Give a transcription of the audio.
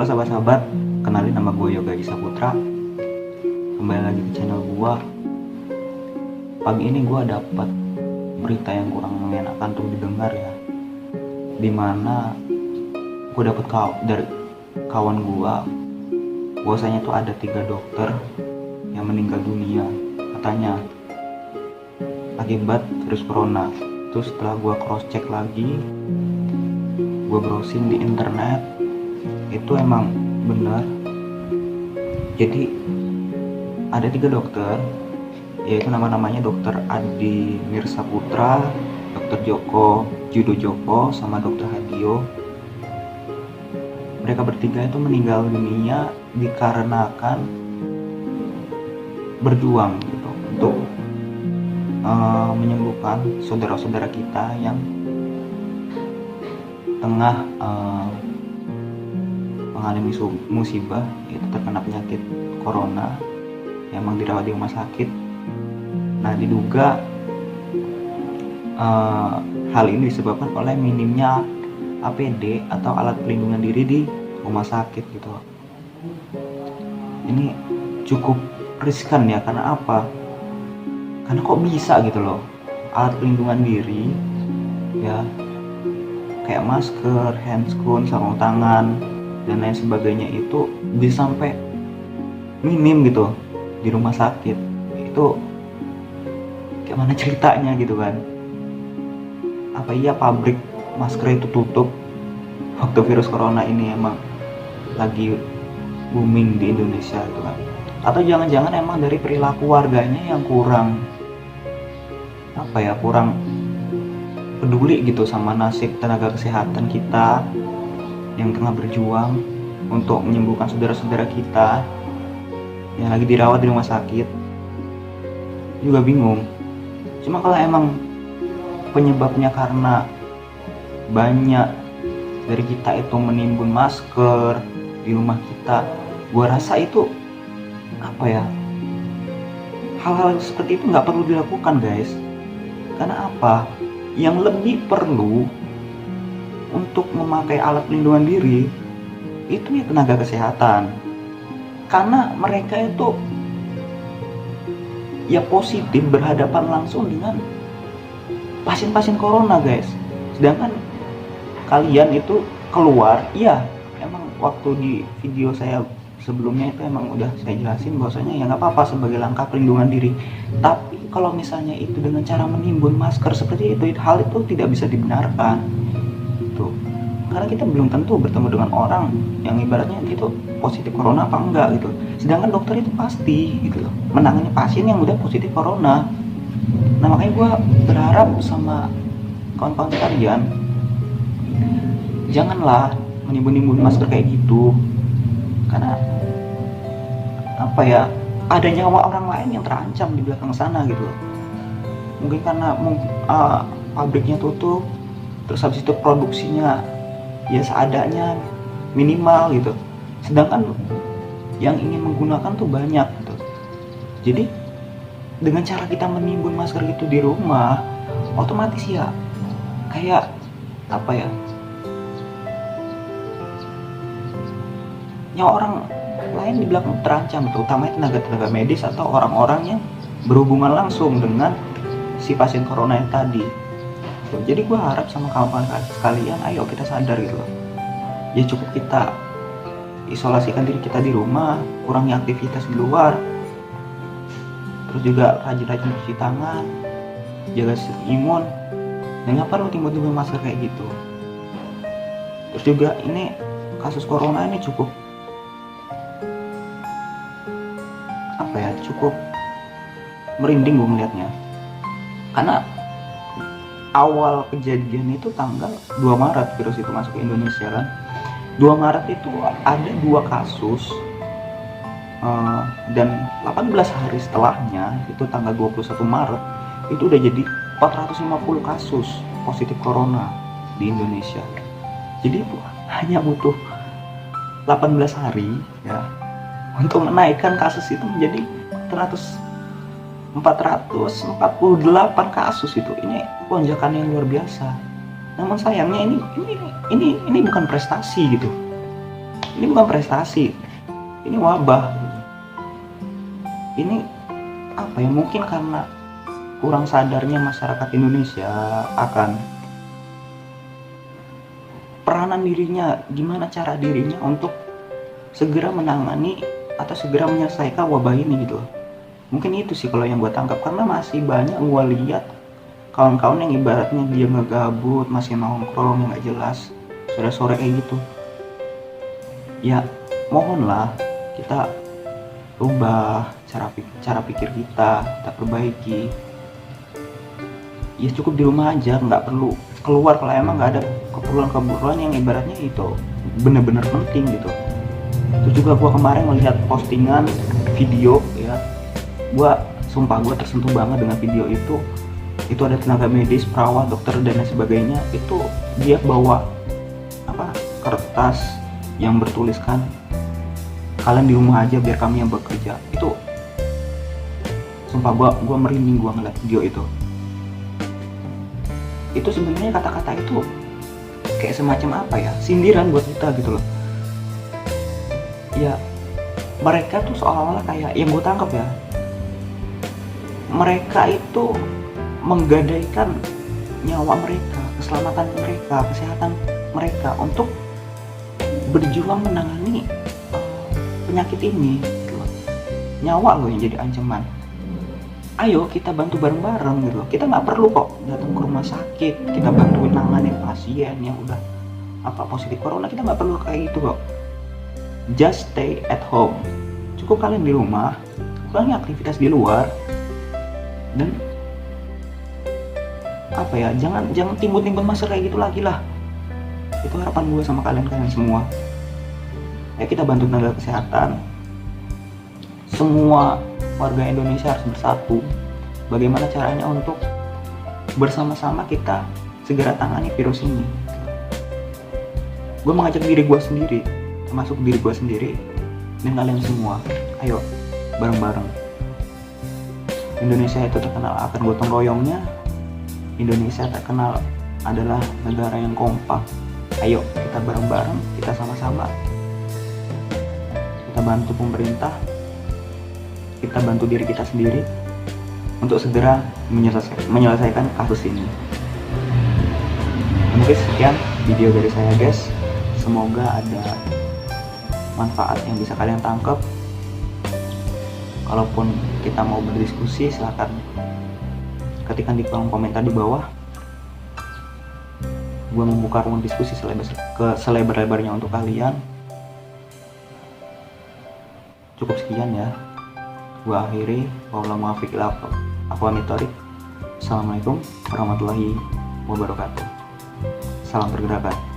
Halo sahabat-sahabat, kenalin nama gue Yoga Adi Saputra. Kembali lagi ke channel gue. Pagi ini gue dapat berita yang kurang mengenakan untuk didengar ya. Dimana gue dapat dari kawan gue, bahwasanya tuh ada 3 dokter yang meninggal dunia katanya akibat virus corona. Terus setelah gue cross check lagi, gue browsing di internet, itu emang benar. Jadi ada 3 dokter, yaitu nama-namanya Dokter Adi Mirsaputra, Dokter Joko Judo Joko, sama Dokter Hadio. Mereka bertiga itu meninggal dunia dikarenakan berjuang gitu untuk menyembuhkan saudara-saudara kita yang tengah mengalami musibah, yaitu terkena penyakit corona yang memang dirawat di rumah sakit. Nah, diduga hal ini disebabkan oleh minimnya APD atau alat pelindungan diri di rumah sakit gitu. Ini cukup riskan ya, karena apa? Karena kok bisa gitu loh, alat pelindungan diri ya, kayak masker, handscoon, sarung tangan dan lain sebagainya itu bisa sampai minim gitu di rumah sakit. Itu kayak mana ceritanya gitu kan? Apa iya pabrik masker itu tutup waktu virus corona ini emang lagi booming di Indonesia gitu kan? Atau jangan-jangan emang dari perilaku warganya yang kurang peduli gitu sama nasib tenaga kesehatan kita yang tengah berjuang untuk menyembuhkan saudara-saudara kita yang lagi dirawat di rumah sakit. Juga bingung. Cuma kalau emang penyebabnya karena banyak dari kita itu menimbun masker di rumah kita, gua rasa itu hal-hal seperti itu nggak perlu dilakukan, guys. Karena apa? Yang lebih perlu untuk memakai alat pelindungan diri itu ya tenaga kesehatan, karena mereka itu ya positif berhadapan langsung dengan pasien-pasien corona, guys. Sedangkan kalian itu keluar, iya emang waktu di video saya sebelumnya itu emang udah saya jelasin bahwasanya ya nggak apa-apa sebagai langkah perlindungan diri. Tapi kalau misalnya itu dengan cara menimbun masker seperti itu, hal itu tidak bisa dibenarkan. Tuh, karena kita belum tentu bertemu dengan orang yang ibaratnya itu positif corona apa enggak gitu. Sedangkan dokter itu pasti gitu loh menangani pasien yang udah positif corona. Nah, makanya gue berharap sama kawan-kawan kalian, janganlah menimbun-nimbun masker kayak gitu. Karena ada nyawa orang lain yang terancam di belakang sana gitu loh. Mungkin karena pabriknya tutup, terus habis itu produksinya ya seadanya, minimal gitu. Sedangkan yang ingin menggunakan tuh banyak gitu. Jadi dengan cara kita menimbun masker gitu di rumah, otomatis ya kayak nyawa orang lain di belakang terancam, terutama tenaga-tenaga medis atau orang-orang yang berhubungan langsung dengan si pasien corona yang tadi. Jadi gue harap sama kawan-kawan sekalian, ayo kita sadar gitu loh. Ya cukup kita isolasikan diri kita di rumah, kurangi aktivitas di luar, terus juga rajin-rajin cuci tangan, jaga sistem imun, dan nggak perlu timbun-timbun masker kayak gitu. Terus juga ini kasus corona ini cukup merinding gue melihatnya. Karena awal kejadian itu tanggal 2 Maret virus itu masuk ke Indonesia kan. 2 Maret itu ada 2 kasus, dan 18 hari setelahnya itu tanggal 21 Maret itu udah jadi 450 kasus positif corona di Indonesia. Jadi itu hanya butuh 18 hari ya untuk menaikkan kasus itu menjadi 448 kasus itu. Ini lonjakan yang luar biasa. Namun sayangnya ini bukan prestasi gitu. Ini bukan prestasi, ini wabah. Ini apa ya, mungkin karena kurang sadarnya masyarakat Indonesia akan peranan dirinya, gimana cara dirinya untuk segera menangani atau segera menyelesaikan wabah ini gitu. Mungkin itu sih kalau yang gue tangkap, karena masih banyak gue lihat kawan-kawan yang ibaratnya dia ngegabut, masih nongkrong nggak jelas sore-sore kayak gitu. Ya mohonlah kita rubah cara pikir kita perbaiki. Ya cukup di rumah aja, nggak perlu keluar kalau emang nggak ada keperluan yang ibaratnya itu bener-bener penting gitu. Itu juga gue kemarin melihat postingan video ya, gue sumpah gue tersentuh banget dengan video itu. Itu ada tenaga medis, perawat, dokter dan lain sebagainya. Itu dia bawa kertas yang bertuliskan kalian di rumah aja biar kami yang bekerja. Itu sumpah gue merinding gue ngeliat video itu. Itu sebenarnya kata-kata itu kayak semacam apa ya, sindiran buat kita gitu loh. Ya mereka tuh seolah-olah kayak, yang gue tangkap ya, mereka itu menggadaikan nyawa mereka, keselamatan mereka, kesehatan mereka untuk berjuang menangani penyakit ini gitu loh. Nyawa loh yang jadi ancaman. Ayo kita bantu bareng-bareng gitu loh. Kita nggak perlu kok datang ke rumah sakit, kita bantuin nanganin pasien yang udah positif corona. Kita nggak perlu kayak gitu kok. Just stay at home. Cukup kalian di rumah, kurangi aktivitas di luar, dan jangan timbun-timbun masalah kayak gitu lagi lah. Itu harapan gue sama kalian semua. Ya kita bantu tenaga kesehatan. Semua warga Indonesia harus bersatu. Bagaimana caranya untuk bersama-sama kita segera tangani virus ini. Gue mengajak diri gue sendiri, termasuk diri gue sendiri, dan kalian semua. Ayo bareng-bareng. Indonesia itu terkenal akan gotong royongnya. Indonesia terkenal adalah negara yang kompak. Ayo kita bareng-bareng, kita sama-sama, kita bantu pemerintah, kita bantu diri kita sendiri untuk segera menyelesaikan kasus ini. Mungkin sekian video dari saya guys, semoga ada manfaat yang bisa kalian tangkap. Kalaupun kita mau berdiskusi, silahkan ketikkan di kolom komentar di bawah. Gue membuka ruang diskusi selebar-lebarnya untuk kalian. Cukup sekian ya, gue akhiri. Assalamualaikum warahmatullahi wabarakatuh. Salam pergerakan.